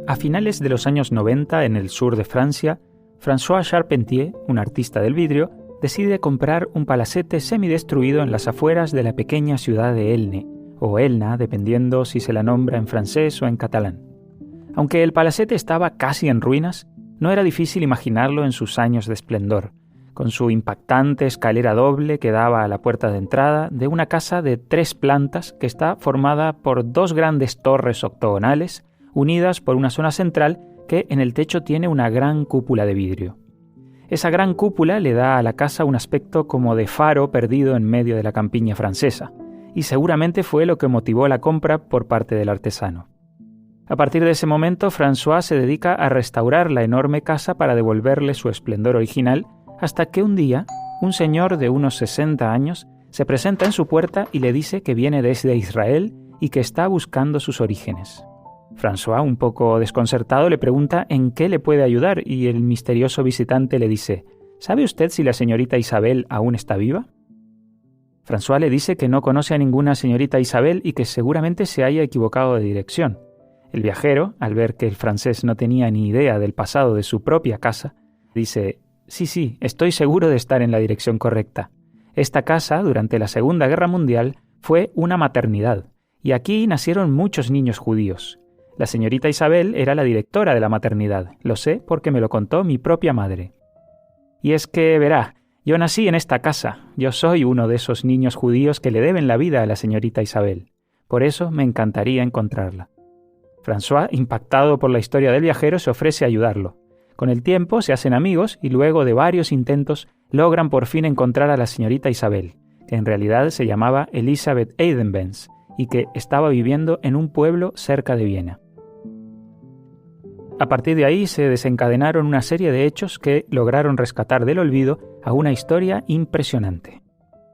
A finales de los años 90, en el sur de Francia, François Charpentier, un artista del vidrio, decide comprar un palacete semidestruido en las afueras de la pequeña ciudad de Elne, o Elna, dependiendo si se la nombra en francés o en catalán. Aunque el palacete estaba casi en ruinas, no era difícil imaginarlo en sus años de esplendor, con su impactante escalera doble que daba a la puerta de entrada de una casa de 3 plantas que está formada por 2 grandes torres octogonales, unidas por una zona central que en el techo tiene una gran cúpula de vidrio. Esa gran cúpula le da a la casa un aspecto como de faro perdido en medio de la campiña francesa, y seguramente fue lo que motivó la compra por parte del artesano. A partir de ese momento, François se dedica a restaurar la enorme casa para devolverle su esplendor original, hasta que un día, un señor de unos 60 años se presenta en su puerta y le dice que viene desde Israel y que está buscando sus orígenes. François, un poco desconcertado, le pregunta en qué le puede ayudar y el misterioso visitante le dice: ¿Sabe usted si la señorita Isabel aún está viva? François le dice que no conoce a ninguna señorita Isabel y que seguramente se haya equivocado de dirección. El viajero, al ver que el francés no tenía ni idea del pasado de su propia casa, dice: Sí, estoy seguro de estar en la dirección correcta. Esta casa, durante la Segunda Guerra Mundial, fue una maternidad, y aquí nacieron muchos niños judíos. La señorita Isabel era la directora de la maternidad, lo sé porque me lo contó mi propia madre. Y es que, verá, yo nací en esta casa, yo soy uno de esos niños judíos que le deben la vida a la señorita Isabel. Por eso me encantaría encontrarla. François, impactado por la historia del viajero, se ofrece a ayudarlo. Con el tiempo se hacen amigos y luego de varios intentos logran por fin encontrar a la señorita Isabel, que en realidad se llamaba Elisabeth Eidenbenz y que estaba viviendo en un pueblo cerca de Viena. A partir de ahí se desencadenaron una serie de hechos que lograron rescatar del olvido a una historia impresionante.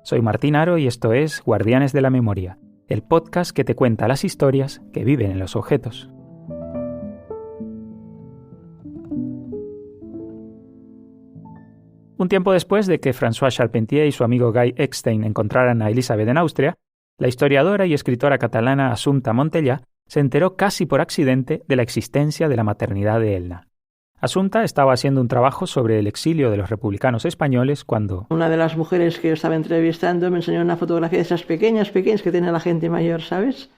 Soy Martín Aro y esto es Guardianes de la Memoria, el podcast que te cuenta las historias que viven en los objetos. Un tiempo después de que François Charpentier y su amigo Guy Eckstein encontraran a Elisabeth en Austria, la historiadora y escritora catalana Assumpta Montellà se enteró casi por accidente de la existencia de la maternidad de Elna. Assumpta estaba haciendo un trabajo sobre el exilio de los republicanos españoles cuando una de las mujeres que yo estaba entrevistando me enseñó una fotografía de esas pequeñas que tiene la gente mayor, ¿sabes?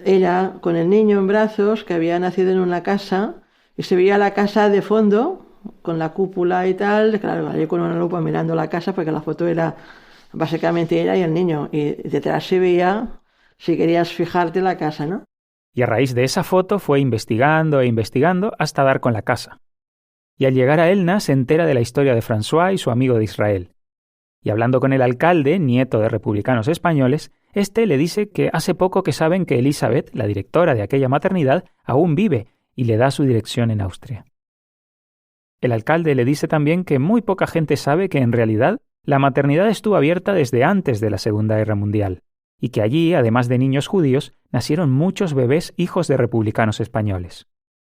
Ella con el niño en brazos que había nacido en una casa y se veía la casa de fondo con la cúpula y tal, claro, yo con una lupa mirando la casa porque la foto era básicamente ella y el niño y detrás se veía, si querías fijarte, la casa, ¿no? Y a raíz de esa foto fue investigando hasta dar con la casa. Y al llegar a Elna se entera de la historia de François y su amigo de Israel. Y hablando con el alcalde, nieto de republicanos españoles, este le dice que hace poco que saben que Elisabeth, la directora de aquella maternidad, aún vive y le da su dirección en Austria. El alcalde le dice también que muy poca gente sabe que en realidad la maternidad estuvo abierta desde antes de la Segunda Guerra Mundial, y que allí, además de niños judíos, nacieron muchos bebés hijos de republicanos españoles.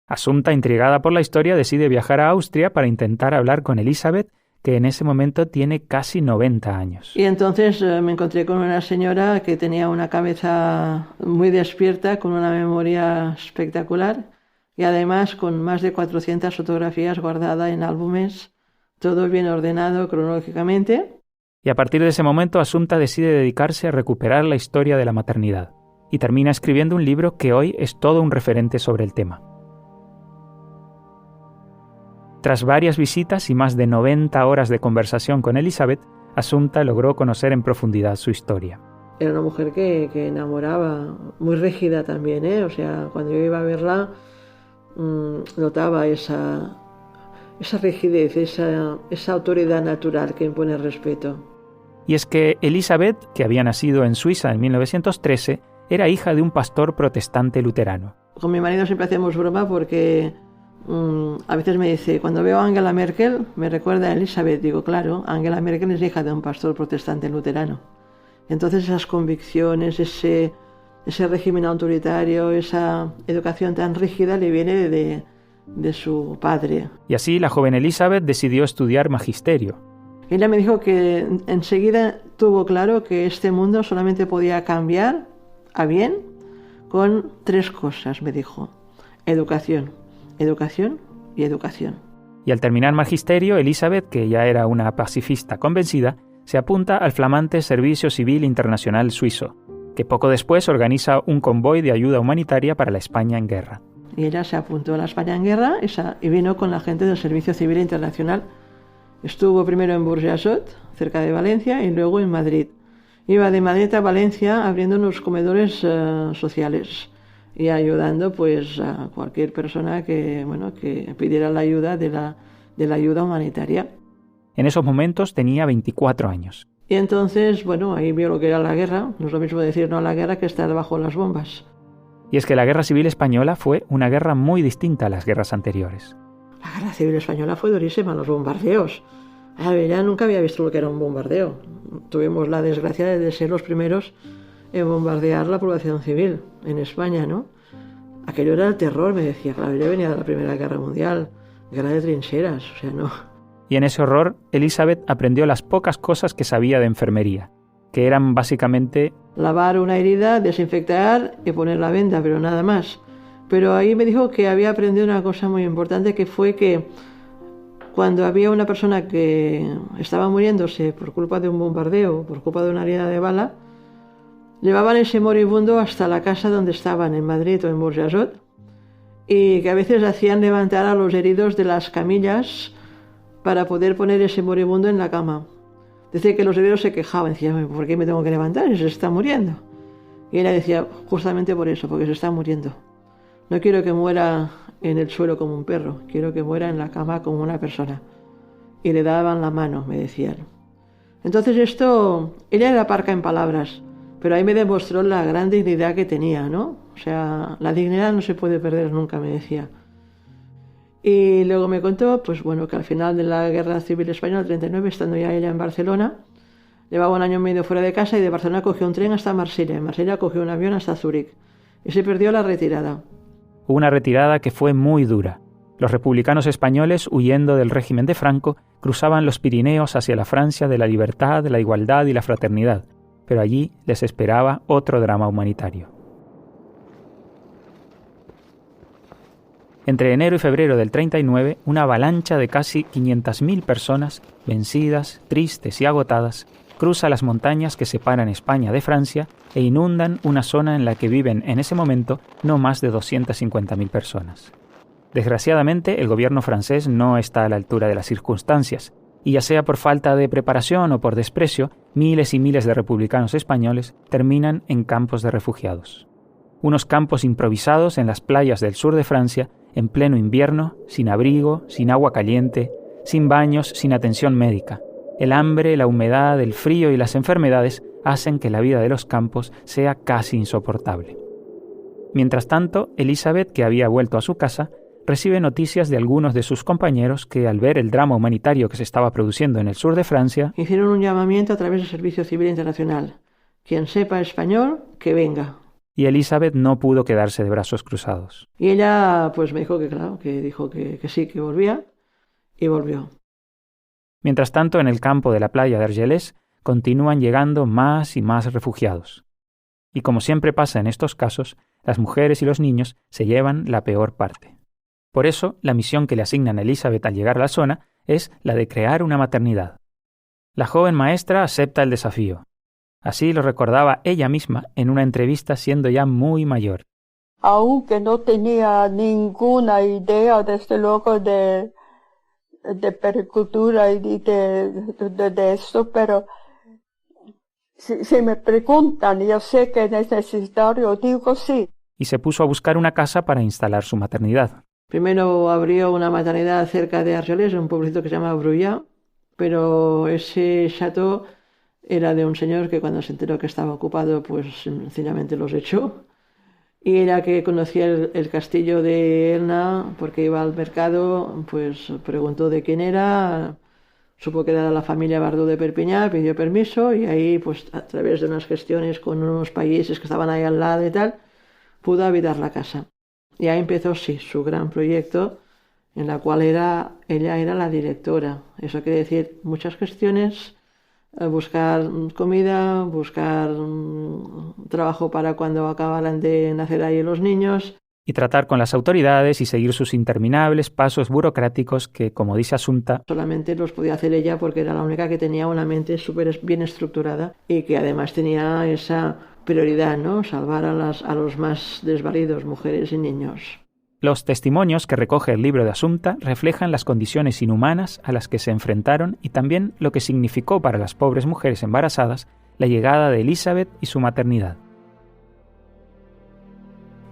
Assumpta, intrigada por la historia, decide viajar a Austria para intentar hablar con Elisabeth, que en ese momento tiene casi 90 años. Y entonces me encontré con una señora que tenía una cabeza muy despierta, con una memoria espectacular, y además con más de 400 fotografías guardadas en álbumes, todo bien ordenado cronológicamente. Y a partir de ese momento, Assumpta decide dedicarse a recuperar la historia de la maternidad, y termina escribiendo un libro que hoy es todo un referente sobre el tema. Tras varias visitas y más de 90 horas de conversación con Elisabeth, Assumpta logró conocer en profundidad su historia. Era una mujer que enamoraba, muy rígida también, ¿eh? O sea, cuando yo iba a verla, notaba esa rigidez, esa autoridad natural que impone respeto. Y es que Elisabeth, que había nacido en Suiza en 1913, era hija de un pastor protestante luterano. Con mi marido siempre hacemos broma porque a veces me dice, cuando veo a Angela Merkel, me recuerda a Elisabeth. Digo, claro, Angela Merkel es hija de un pastor protestante luterano. Entonces esas convicciones, ese régimen autoritario, esa educación tan rígida le viene de su padre. Y así la joven Elisabeth decidió estudiar magisterio. Ella me dijo que enseguida tuvo claro que este mundo solamente podía cambiar a bien con 3 cosas, me dijo. educación, educación y educación. Y al terminar magisterio, Elizabeth, que ya era una pacifista convencida, se apunta al flamante Servicio Civil Internacional Suizo, que poco después organiza un convoy de ayuda humanitaria para la España en guerra. Y ella se apuntó a la España en guerra y vino con la gente del Servicio Civil Internacional. Estuvo primero en Burjasot, cerca de Valencia, y luego en Madrid. Iba de Madrid a Valencia abriendo unos comedores sociales y ayudando pues a cualquier persona que pidiera la ayuda de la ayuda humanitaria. En esos momentos tenía 24 años. Y entonces, ahí vio lo que era la guerra. No es lo mismo decir no a la guerra que estar bajo las bombas. Y es que la Guerra Civil Española fue una guerra muy distinta a las guerras anteriores. La Guerra Civil Española fue durísima, los bombardeos. A ver, ya nunca había visto lo que era un bombardeo. Tuvimos la desgracia de ser los primeros en bombardear la población civil en España, ¿no? Aquello era el terror, me decía. Claro, yo venía de la Primera Guerra Mundial, guerra de trincheras, no. Y en ese horror, Elizabeth aprendió las pocas cosas que sabía de enfermería, que eran básicamente lavar una herida, desinfectar y poner la venda, pero nada más. Pero ahí me dijo que había aprendido una cosa muy importante, que fue que cuando había una persona que estaba muriéndose por culpa de un bombardeo, por culpa de una herida de bala, llevaban ese moribundo hasta la casa donde estaban, en Madrid o en Burjasot, y que a veces hacían levantar a los heridos de las camillas para poder poner ese moribundo en la cama. Decía que los heridos se quejaban, decían, ¿por qué me tengo que levantar? Se está muriendo. Y ella decía, justamente por eso, porque se está muriendo. No quiero que muera en el suelo como un perro, quiero que muera en la cama como una persona. Y le daban la mano, me decían. Entonces ella era parca en palabras, pero ahí me demostró la gran dignidad que tenía, ¿no? O sea, la dignidad no se puede perder nunca, me decía. Y luego me contó, que al final de la Guerra Civil Española, el 39, estando ya ella en Barcelona, llevaba 1 año y medio fuera de casa y de Barcelona cogió un tren hasta Marsella. En Marsella cogió un avión hasta Zúrich y se perdió la retirada. Una retirada que fue muy dura. Los republicanos españoles, huyendo del régimen de Franco, cruzaban los Pirineos hacia la Francia de la libertad, la igualdad y la fraternidad, pero allí les esperaba otro drama humanitario. Entre enero y febrero del 39, una avalancha de casi 500.000 personas, vencidas, tristes y agotadas, cruza las montañas que separan España de Francia e inundan una zona en la que viven en ese momento no más de 250.000 personas. Desgraciadamente, el gobierno francés no está a la altura de las circunstancias, y ya sea por falta de preparación o por desprecio, miles y miles de republicanos españoles terminan en campos de refugiados. Unos campos improvisados en las playas del sur de Francia, en pleno invierno, sin abrigo, sin agua caliente, sin baños, sin atención médica. El hambre, la humedad, el frío y las enfermedades hacen que la vida de los campos sea casi insoportable. Mientras tanto, Elizabeth, que había vuelto a su casa, recibe noticias de algunos de sus compañeros que, al ver el drama humanitario que se estaba produciendo en el sur de Francia, hicieron un llamamiento a través del Servicio Civil Internacional. Quien sepa español, que venga. Y Elizabeth no pudo quedarse de brazos cruzados. Y ella me dijo que claro, que dijo que sí, que volvía, y volvió. Mientras tanto, en el campo de la playa de Argelès continúan llegando más y más refugiados. Y como siempre pasa en estos casos, las mujeres y los niños se llevan la peor parte. Por eso, la misión que le asignan a Elizabeth al llegar a la zona es la de crear una maternidad. La joven maestra acepta el desafío. Así lo recordaba ella misma en una entrevista siendo ya muy mayor. Aunque no tenía ninguna idea, desde luego, de pericultura y de esto, pero si me preguntan, yo sé que es necesario, digo sí. Y se puso a buscar una casa para instalar su maternidad. Primero abrió una maternidad cerca de Argelès, en un pueblecito que se llama Bruyà, pero ese chateau era de un señor que cuando se enteró que estaba ocupado, sencillamente los echó. Y ella, que conocía el castillo de Elna, porque iba al mercado, preguntó de quién era, supo que era la familia Bardú de Perpiñá, pidió permiso y ahí, a través de unas gestiones con unos países que estaban ahí al lado y tal, pudo habitar la casa. Y ahí empezó, sí, su gran proyecto, en la cual ella era la directora. Eso quiere decir muchas gestiones, buscar comida, buscar trabajo para cuando acabaran de nacer ahí los niños. y tratar con las autoridades y seguir sus interminables pasos burocráticos que, como dice Assumpta, solamente los podía hacer ella porque era la única que tenía una mente súper bien estructurada y que además tenía esa prioridad, ¿no? Salvar a los más desvalidos, mujeres y niños. Los testimonios que recoge el libro de Assumpta reflejan las condiciones inhumanas a las que se enfrentaron y también lo que significó para las pobres mujeres embarazadas la llegada de Elizabeth y su maternidad.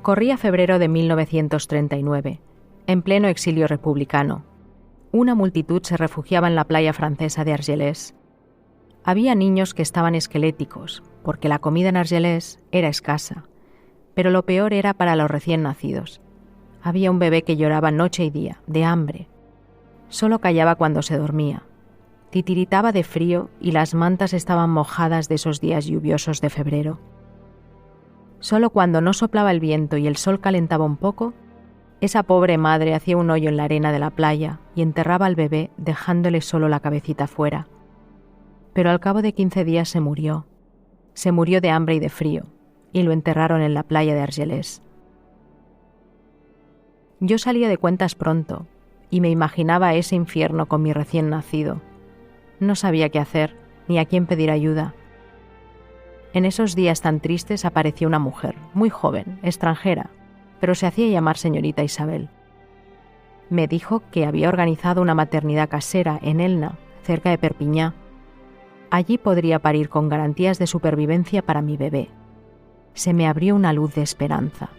Corría febrero de 1939, en pleno exilio republicano. Una multitud se refugiaba en la playa francesa de Argelès. Había niños que estaban esqueléticos, porque la comida en Argelès era escasa, pero lo peor era para los recién nacidos. Había un bebé que lloraba noche y día, de hambre. Solo callaba cuando se dormía. Titiritaba de frío y las mantas estaban mojadas de esos días lluviosos de febrero. Solo cuando no soplaba el viento y el sol calentaba un poco, esa pobre madre hacía un hoyo en la arena de la playa y enterraba al bebé dejándole solo la cabecita fuera. Pero al cabo de 15 días se murió. Se murió de hambre y de frío, y lo enterraron en la playa de Argelès. Yo salía de cuentas pronto, y me imaginaba ese infierno con mi recién nacido. No sabía qué hacer, ni a quién pedir ayuda. En esos días tan tristes apareció una mujer, muy joven, extranjera, pero se hacía llamar señorita Isabel. Me dijo que había organizado una maternidad casera en Elna, cerca de Perpiñá. Allí podría parir con garantías de supervivencia para mi bebé. Se me abrió una luz de esperanza.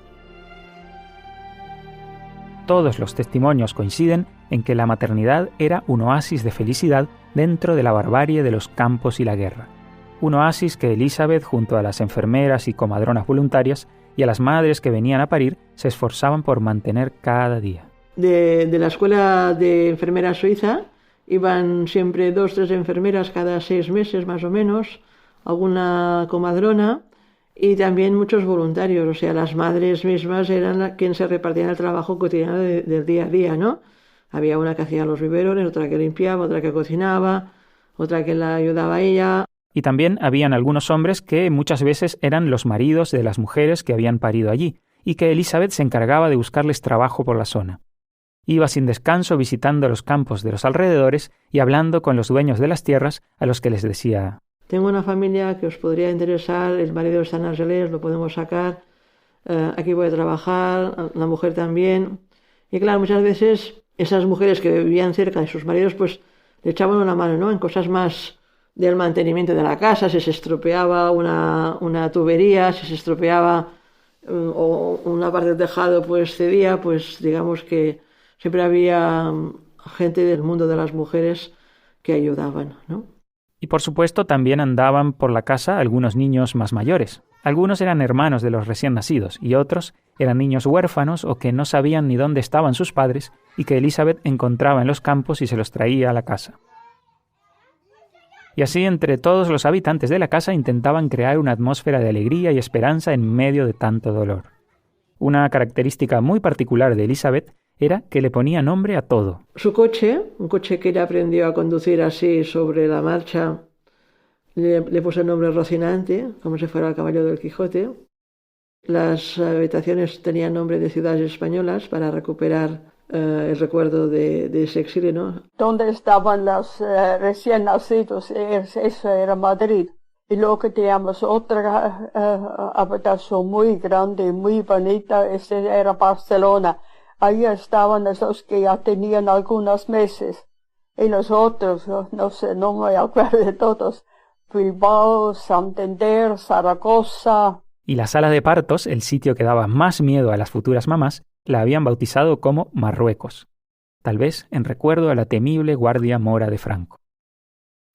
Todos los testimonios coinciden en que la maternidad era un oasis de felicidad dentro de la barbarie de los campos y la guerra. Un oasis que Elizabeth, junto a las enfermeras y comadronas voluntarias y a las madres que venían a parir, se esforzaban por mantener cada día. De la escuela de enfermeras suiza iban siempre 2 o 3 enfermeras cada 6 meses más o menos, alguna comadrona y también muchos voluntarios. O sea, las madres mismas eran quienes se repartían el trabajo cotidiano del día a día, ¿no? Había una que hacía los biberones, otra que limpiaba, otra que cocinaba, otra que la ayudaba a ella. Y también habían algunos hombres que muchas veces eran los maridos de las mujeres que habían parido allí, y que Elizabeth se encargaba de buscarles trabajo por la zona. Iba sin descanso visitando los campos de los alrededores y hablando con los dueños de las tierras, a los que les decía: tengo una familia que os podría interesar, el marido está en Argelès, lo podemos sacar, aquí voy a trabajar, la mujer también. Y claro, muchas veces esas mujeres que vivían cerca de sus maridos pues le echaban una mano, ¿no?, en cosas más del mantenimiento de la casa, si se estropeaba una tubería, si se estropeaba o una parte del tejado pues cedía, pues digamos que siempre había gente del mundo de las mujeres que ayudaban, ¿no? Y por supuesto también andaban por la casa algunos niños más mayores. Algunos eran hermanos de los recién nacidos y otros eran niños huérfanos o que no sabían ni dónde estaban sus padres y que Elizabeth encontraba en los campos y se los traía a la casa. Y así entre todos los habitantes de la casa intentaban crear una atmósfera de alegría y esperanza en medio de tanto dolor. Una característica muy particular de Elizabeth era que le ponía nombre a todo. Su coche, un coche que ella aprendió a conducir así sobre la marcha, le puso el nombre Rocinante, como si fuera el caballo del Quijote. Las habitaciones tenían nombre de ciudades españolas para recuperar el recuerdo de ese exilio, ¿no? Donde estaban los recién nacidos, eso era Madrid. Y luego teníamos otra habitación muy grande y muy bonita, esa era Barcelona. Ahí estaban esos que ya tenían algunos meses. Y los otros, no sé, no me acuerdo de todos. Bilbao, Santander, Zaragoza. Y la sala de partos, el sitio que daba más miedo a las futuras mamás, la habían bautizado como Marruecos, tal vez en recuerdo a la temible guardia mora de Franco.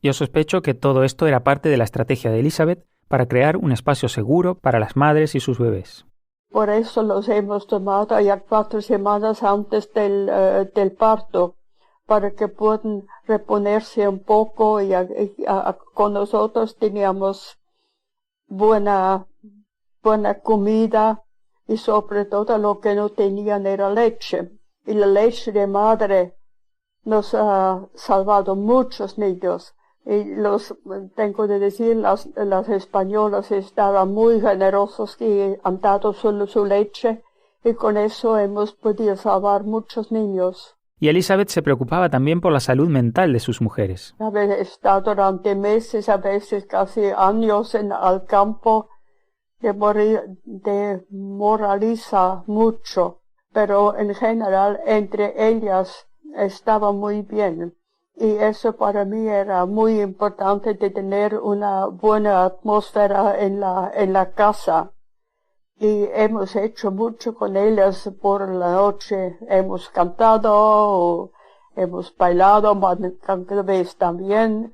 Yo sospecho que todo esto era parte de la estrategia de Elizabeth para crear un espacio seguro para las madres y sus bebés. Por eso los hemos tomado ya 4 semanas antes del parto, para que puedan reponerse un poco y con nosotros teníamos buena comida y sobre todo lo que no tenían era leche. Y la leche de madre nos ha salvado muchos niños. Y tengo que decir, las españolas estaban muy generosos y han dado su leche y con eso hemos podido salvar muchos niños. Y Elizabeth se preocupaba también por la salud mental de sus mujeres. He estado durante meses, a veces casi años en el campo, demoraliza mucho, pero en general entre ellas estaba muy bien. Y eso para mí era muy importante, de tener una buena atmósfera en la casa. Y hemos hecho mucho con ellas por la noche. Hemos cantado, hemos bailado, cada vez también.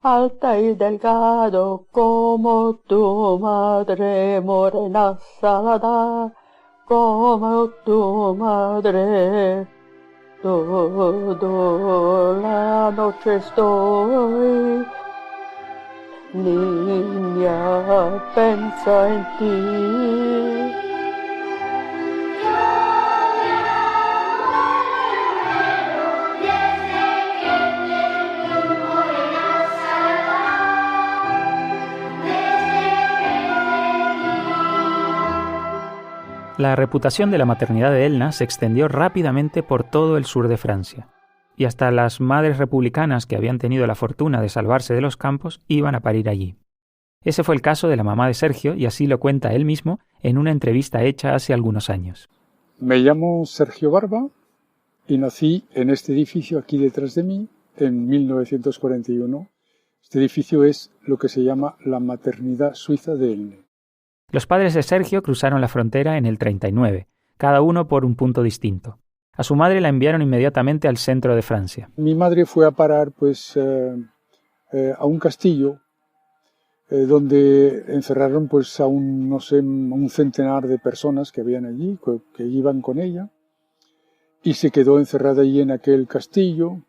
Alta y delgado como tu madre, morena salada como tu madre. Toda la noche estoy, niña, pensa en ti. La reputación de la maternidad de Elna se extendió rápidamente por todo el sur de Francia, y hasta las madres republicanas que habían tenido la fortuna de salvarse de los campos iban a parir allí. Ese fue el caso de la mamá de Sergio, y así lo cuenta él mismo en una entrevista hecha hace algunos años. Me llamo Sergio Barba y nací en este edificio aquí detrás de mí en 1941. Este edificio es lo que se llama la maternidad suiza de Elne. Los padres de Sergio cruzaron la frontera en el 39, cada uno por un punto distinto. A su madre la enviaron inmediatamente al centro de Francia. Mi madre fue a parar a un castillo donde encerraron a un centenar de personas que habían allí, que iban con ella, y se quedó encerrada allí en aquel castillo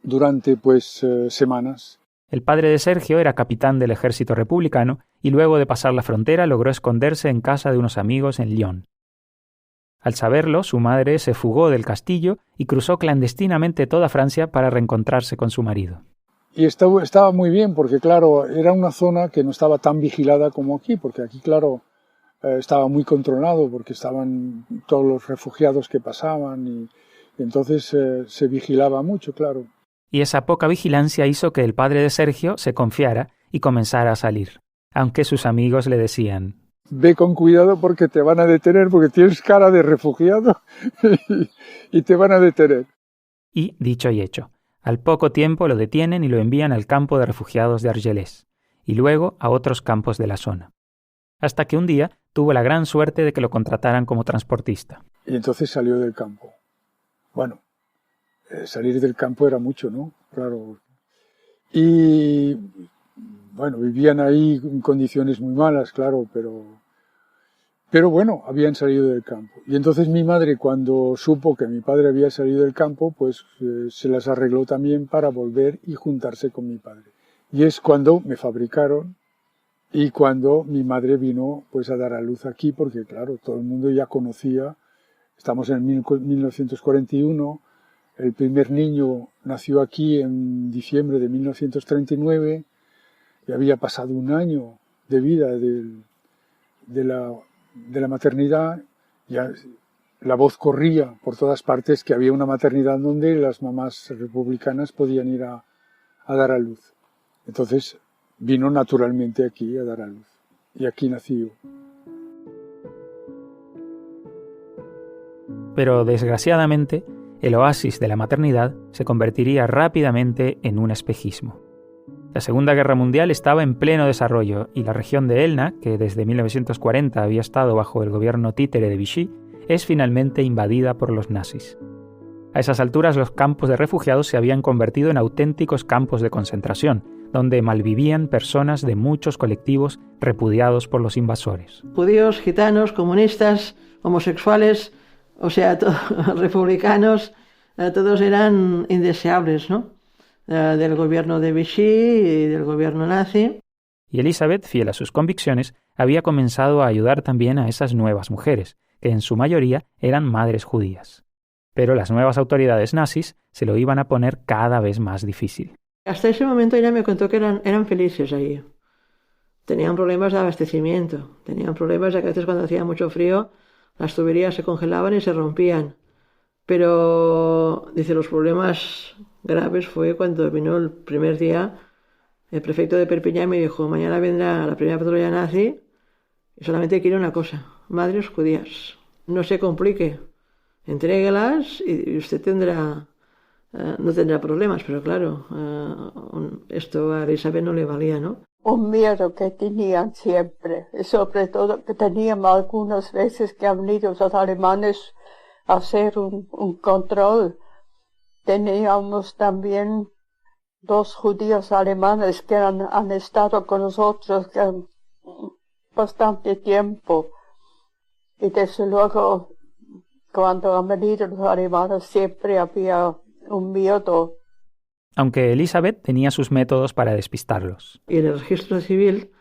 durante semanas. El padre de Sergio era capitán del ejército republicano y luego de pasar la frontera logró esconderse en casa de unos amigos en Lyon. Al saberlo, su madre se fugó del castillo y cruzó clandestinamente toda Francia para reencontrarse con su marido. Y estaba muy bien porque, claro, era una zona que no estaba tan vigilada como aquí, porque aquí, claro, estaba muy controlado porque estaban todos los refugiados que pasaban y entonces se vigilaba mucho, claro. Y esa poca vigilancia hizo que el padre de Sergio se confiara y comenzara a salir, aunque sus amigos le decían: ve con cuidado porque te van a detener, porque tienes cara de refugiado y te van a detener. Y, dicho y hecho, al poco tiempo lo detienen y lo envían al campo de refugiados de Argelès, y luego a otros campos de la zona. Hasta que un día tuvo la gran suerte de que lo contrataran como transportista. Y entonces salió del campo. Bueno, salir del campo era mucho, ¿no? Claro. Y bueno, vivían ahí en condiciones muy malas, claro, pero bueno, habían salido del campo. Y entonces mi madre, cuando supo que mi padre había salido del campo, se las arregló también para volver y juntarse con mi padre. Y es cuando me fabricaron y cuando mi madre vino a dar a luz aquí, porque claro, todo el mundo ya conocía, estamos en 1941, el primer niño nació aquí en diciembre de 1939 y había pasado un año de vida de la maternidad. Ya la voz corría por todas partes que había una maternidad donde las mamás republicanas podían ir a dar a luz. Entonces vino naturalmente aquí a dar a luz y aquí nací yo. Pero desgraciadamente, el oasis de la maternidad se convertiría rápidamente en un espejismo. La Segunda Guerra Mundial estaba en pleno desarrollo y la región de Elna, que desde 1940 había estado bajo el gobierno títere de Vichy, es finalmente invadida por los nazis. A esas alturas los campos de refugiados se habían convertido en auténticos campos de concentración, donde malvivían personas de muchos colectivos repudiados por los invasores. Judíos, gitanos, comunistas, homosexuales, o sea, republicanos, todos eran indeseables, ¿no? Del gobierno de Vichy y del gobierno nazi. Y Elizabeth, fiel a sus convicciones, había comenzado a ayudar también a esas nuevas mujeres, que en su mayoría eran madres judías. Pero las nuevas autoridades nazis se lo iban a poner cada vez más difícil. Hasta ese momento ella me contó que eran felices allí. Tenían problemas de abastecimiento, tenían problemas de que a veces cuando hacía mucho frío Las tuberías se congelaban y se rompían. Pero, dice, los problemas graves fue cuando vino el primer día el prefecto de Perpiñán me dijo, mañana vendrá la primera patrulla nazi y solamente quiere una cosa, madres judías. No se complique, entréguelas y usted tendrá, no tendrá problemas, pero claro, esto a Elizabeth no le valía, ¿no? Un miedo que tenían siempre, y sobre todo que teníamos algunas veces que han venido los alemanes a hacer un control. Teníamos también 2 judíos alemanes que han estado con nosotros bastante tiempo. Y desde luego, cuando han venido los alemanes siempre había un miedo. Aunque Elizabeth tenía sus métodos para despistarlos. Y en el registro civil,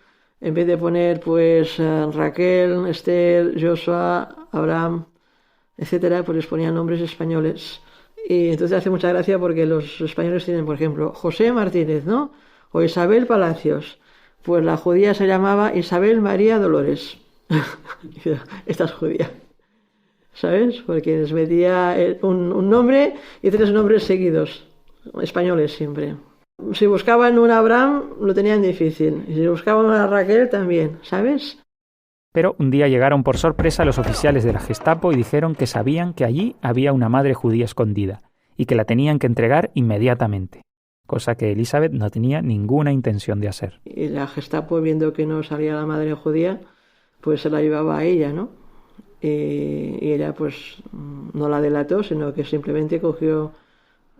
en vez de poner pues Raquel, Esther, Joshua, Abraham, etcétera, pues les ponían nombres españoles. Y entonces hace mucha gracia porque los españoles tienen, por ejemplo, José Martínez, ¿no? O Isabel Palacios. Pues la judía se llamaba Isabel María Dolores. Esta es judía. ¿Sabes? Porque les metía un nombre y 3 nombres seguidos. Españoles siempre. Si buscaban un Abraham, lo tenían difícil. Y si buscaban una Raquel, también. ¿Sabes? Pero un día llegaron por sorpresa los oficiales de la Gestapo y dijeron que sabían que allí había una madre judía escondida y que la tenían que entregar inmediatamente, cosa que Elizabeth no tenía ninguna intención de hacer. Y la Gestapo, viendo que no salía la madre judía, pues se la llevaba a ella, ¿no? Y ella pues no la delató, sino que simplemente cogió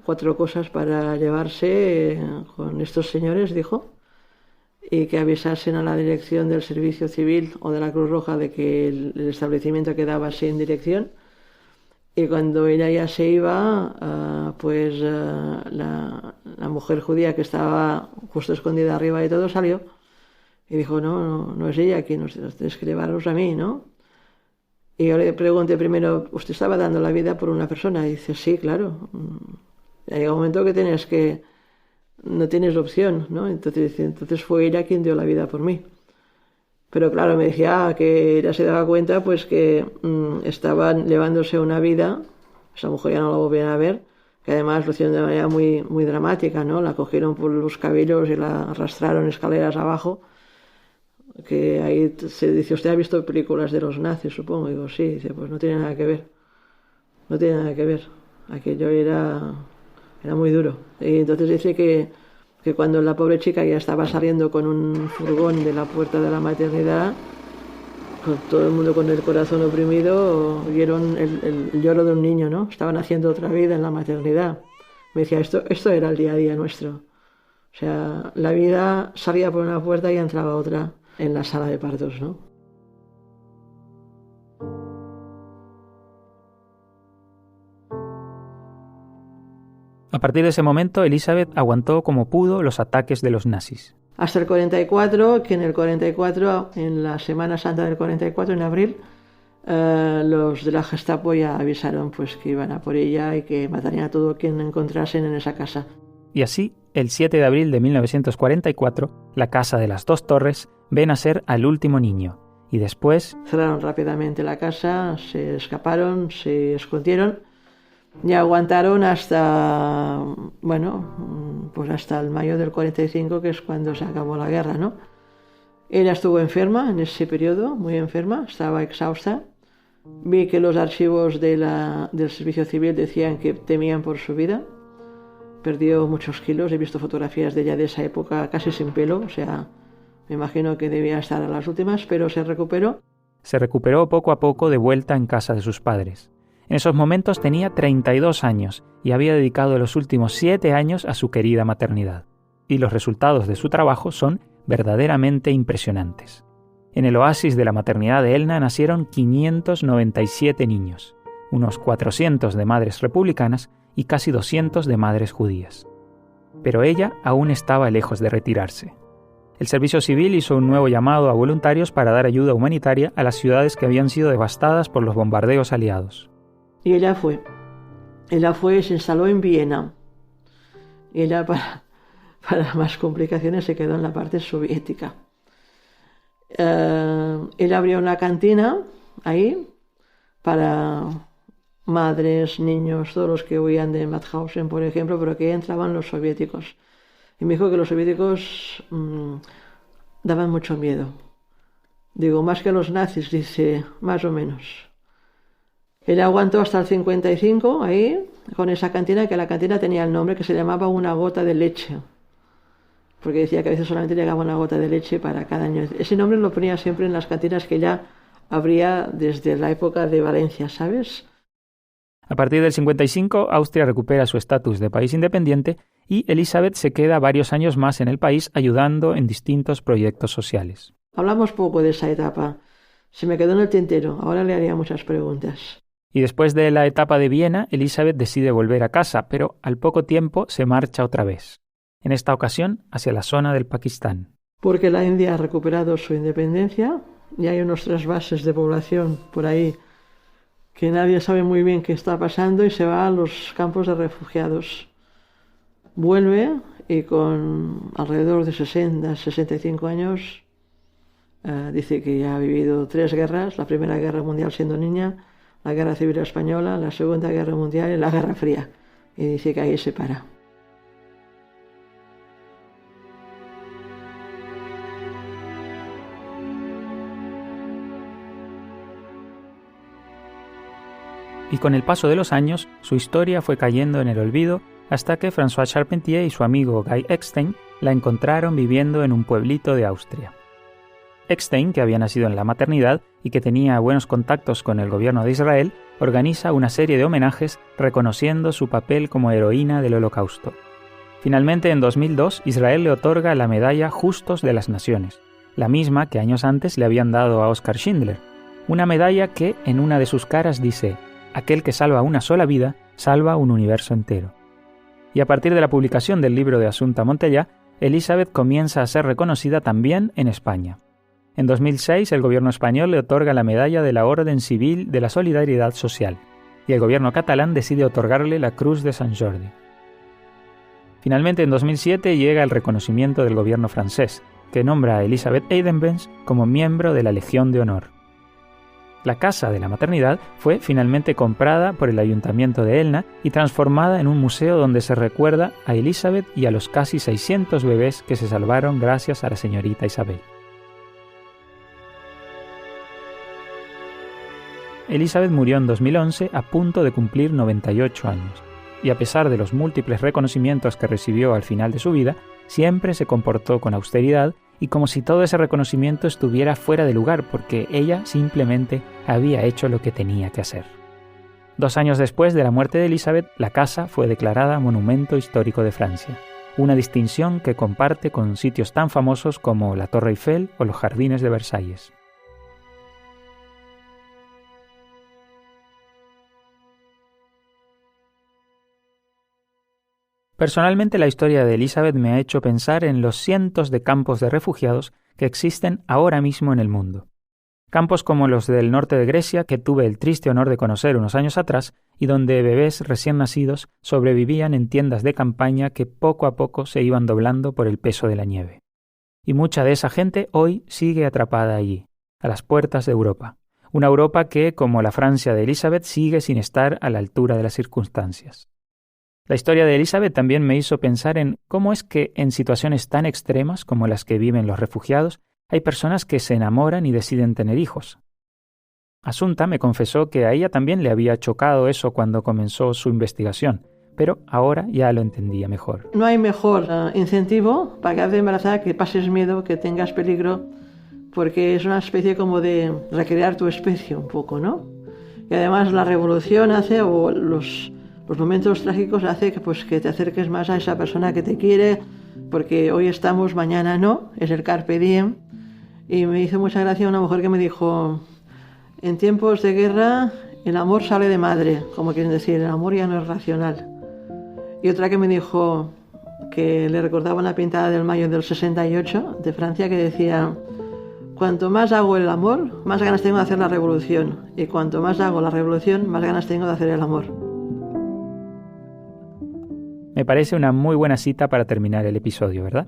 4 cosas para llevarse con estos señores, dijo, y que avisasen a la dirección del Servicio Civil o de la Cruz Roja de que el establecimiento quedaba sin dirección. Y cuando ella ya se iba, la mujer judía que estaba justo escondida arriba de todo salió y dijo, no es ella quien nos tienes que llevaros a mí, ¿no? Y yo le pregunté primero, ¿usted estaba dando la vida por una persona? Y dice, sí, claro. Ya llega un momento que no tienes opción, ¿no? Entonces fue ella quien dio la vida por mí. Pero claro, me decía que ella se daba cuenta pues que estaban llevándose una vida, esa mujer ya no la volvían a ver, que además lo hicieron de manera muy, muy dramática, ¿no? La cogieron por los cabellos y la arrastraron escaleras abajo, que ahí se dice, ¿usted ha visto películas de los nazis, supongo? Y digo, sí, dice, pues no tiene nada que ver, no tiene nada que ver, aquello era muy duro. Y entonces dice que cuando la pobre chica ya estaba saliendo con un furgón de la puerta de la maternidad, con todo el mundo con el corazón oprimido, vieron el lloro de un niño, ¿no? Estaban haciendo otra vida en la maternidad. Me decía, esto era el día a día nuestro. O sea, la vida salía por una puerta y entraba otra en la sala de partos, ¿no? A partir de ese momento, Elizabeth aguantó como pudo los ataques de los nazis. Hasta el 44, que en el 44, en la Semana Santa del 44, en abril, los de la Gestapo ya avisaron pues que iban a por ella y que matarían a todo quien encontrasen en esa casa. Y así, el 7 de abril de 1944, la casa de las 2 torres ve nacer al último niño. Y después cerraron rápidamente la casa, se escaparon, se escondieron y aguantaron hasta, pues hasta el mayo del 45, que es cuando se acabó la guerra, ¿no? Ella estuvo enferma en ese periodo, muy enferma, estaba exhausta. Vi que los archivos del Servicio Civil decían que temían por su vida. Perdió muchos kilos, he visto fotografías de ella de esa época casi sin pelo, o sea, me imagino que debía estar a las últimas, pero se recuperó. Se recuperó poco a poco de vuelta en casa de sus padres. En esos momentos tenía 32 años y había dedicado los últimos 7 años a su querida maternidad. Y los resultados de su trabajo son verdaderamente impresionantes. En el oasis de la maternidad de Elna nacieron 597 niños, unos 400 de madres republicanas y casi 200 de madres judías. Pero ella aún estaba lejos de retirarse. El Servicio Civil hizo un nuevo llamado a voluntarios para dar ayuda humanitaria a las ciudades que habían sido devastadas por los bombardeos aliados. Y ella fue y se instaló en Viena. Y ella, para más complicaciones, se quedó en la parte soviética. Ella abrió una cantina ahí, para madres, niños, todos los que huían de Mauthausen, por ejemplo, pero que entraban los soviéticos. Y me dijo que los soviéticos daban mucho miedo. Digo, más que los nazis, dice, más o menos. Él aguantó hasta el 55 ahí, con esa cantina, que la cantina tenía el nombre que se llamaba Una gota de leche. Porque decía que a veces solamente llegaba una gota de leche para cada año. Ese nombre lo ponía siempre en las cantinas que ya habría desde la época de Valencia, ¿sabes? A partir del 55, Austria recupera su estatus de país independiente y Elisabeth se queda varios años más en el país ayudando en distintos proyectos sociales. Hablamos poco de esa etapa. Se me quedó en el tintero. Ahora le haría muchas preguntas. Y después de la etapa de Viena, Elisabeth decide volver a casa, pero al poco tiempo se marcha otra vez. En esta ocasión hacia la zona del Pakistán. Porque la India ha recuperado su independencia y hay unos trasvases de población por ahí que nadie sabe muy bien qué está pasando y se va a los campos de refugiados. Vuelve y con alrededor de 65 años dice que ya ha vivido 3 guerras, la Primera Guerra Mundial siendo niña, la Guerra Civil Española, la Segunda Guerra Mundial y la Guerra Fría. Y dice que ahí se para. Y con el paso de los años, su historia fue cayendo en el olvido hasta que François Charpentier y su amigo Guy Eckstein la encontraron viviendo en un pueblito de Austria. Eckstein, que había nacido en la maternidad y que tenía buenos contactos con el gobierno de Israel, organiza una serie de homenajes reconociendo su papel como heroína del Holocausto. Finalmente, en 2002, Israel le otorga la medalla Justos de las Naciones, la misma que años antes le habían dado a Oskar Schindler, una medalla que en una de sus caras dice: «Aquel que salva una sola vida, salva un universo entero». Y a partir de la publicación del libro de Assunta Montellà, Elisabeth comienza a ser reconocida también en España. En 2006, el gobierno español le otorga la medalla de la Orden Civil de la Solidaridad Social, y el gobierno catalán decide otorgarle la Cruz de Sant Jordi. Finalmente, en 2007 llega el reconocimiento del gobierno francés, que nombra a Elisabeth Eidenbenz como miembro de la Legión de Honor. La casa de la maternidad fue finalmente comprada por el ayuntamiento de Elna y transformada en un museo donde se recuerda a Elisabeth y a los casi 600 bebés que se salvaron gracias a la señorita Isabel. Elisabeth murió en 2011 a punto de cumplir 98 años, y a pesar de los múltiples reconocimientos que recibió al final de su vida, siempre se comportó con austeridad y como si todo ese reconocimiento estuviera fuera de lugar porque ella simplemente había hecho lo que tenía que hacer. 2 años después de la muerte de Elisabeth, la casa fue declarada Monumento Histórico de Francia, una distinción que comparte con sitios tan famosos como la Torre Eiffel o los Jardines de Versalles. Personalmente, la historia de Elisabeth me ha hecho pensar en los cientos de campos de refugiados que existen ahora mismo en el mundo. Campos como los del norte de Grecia, que tuve el triste honor de conocer unos años atrás, y donde bebés recién nacidos sobrevivían en tiendas de campaña que poco a poco se iban doblando por el peso de la nieve. Y mucha de esa gente hoy sigue atrapada allí, a las puertas de Europa. Una Europa que, como la Francia de Elisabeth, sigue sin estar a la altura de las circunstancias. La historia de Elisabeth también me hizo pensar en cómo es que en situaciones tan extremas como las que viven los refugiados, hay personas que se enamoran y deciden tener hijos. Assunta me confesó que a ella también le había chocado eso cuando comenzó su investigación, pero ahora ya lo entendía mejor. No hay mejor incentivo para quedarte embarazada que pases miedo, que tengas peligro, porque es una especie como de recrear tu especie un poco, ¿no? Y además la revolución hace, o los momentos trágicos hace que te acerques más a esa persona que te quiere, porque hoy estamos, mañana no, es el carpe diem. Y me hizo mucha gracia una mujer que me dijo: en tiempos de guerra el amor sale de madre, como quieren decir, el amor ya no es racional. Y otra que me dijo que le recordaba una pintada del mayo del 68 de Francia que decía: cuanto más hago el amor, más ganas tengo de hacer la revolución, y cuanto más hago la revolución, más ganas tengo de hacer el amor. Me parece una muy buena cita para terminar el episodio, ¿verdad?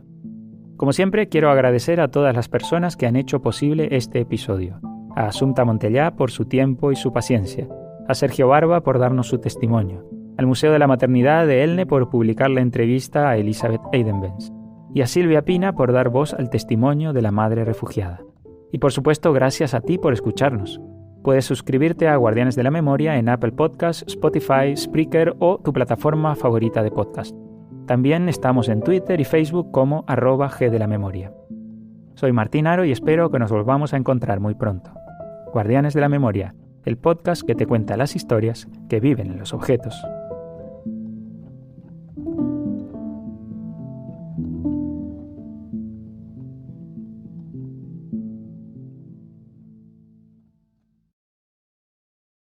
Como siempre, quiero agradecer a todas las personas que han hecho posible este episodio. a Assumpta Montellà por su tiempo y su paciencia, a Sergio Barba por darnos su testimonio, al Museo de la Maternidad de Elne por publicar la entrevista a Elisabeth Eidenbenz, y a Silvia Pina por dar voz al testimonio de la madre refugiada. Y por supuesto, gracias a ti por escucharnos. Puedes suscribirte a Guardianes de la Memoria en Apple Podcasts, Spotify, Spreaker o tu plataforma favorita de podcast. También estamos en Twitter y Facebook como @gdelamemoria. Soy Martín Aro y espero que nos volvamos a encontrar muy pronto. Guardianes de la Memoria, el podcast que te cuenta las historias que viven en los objetos.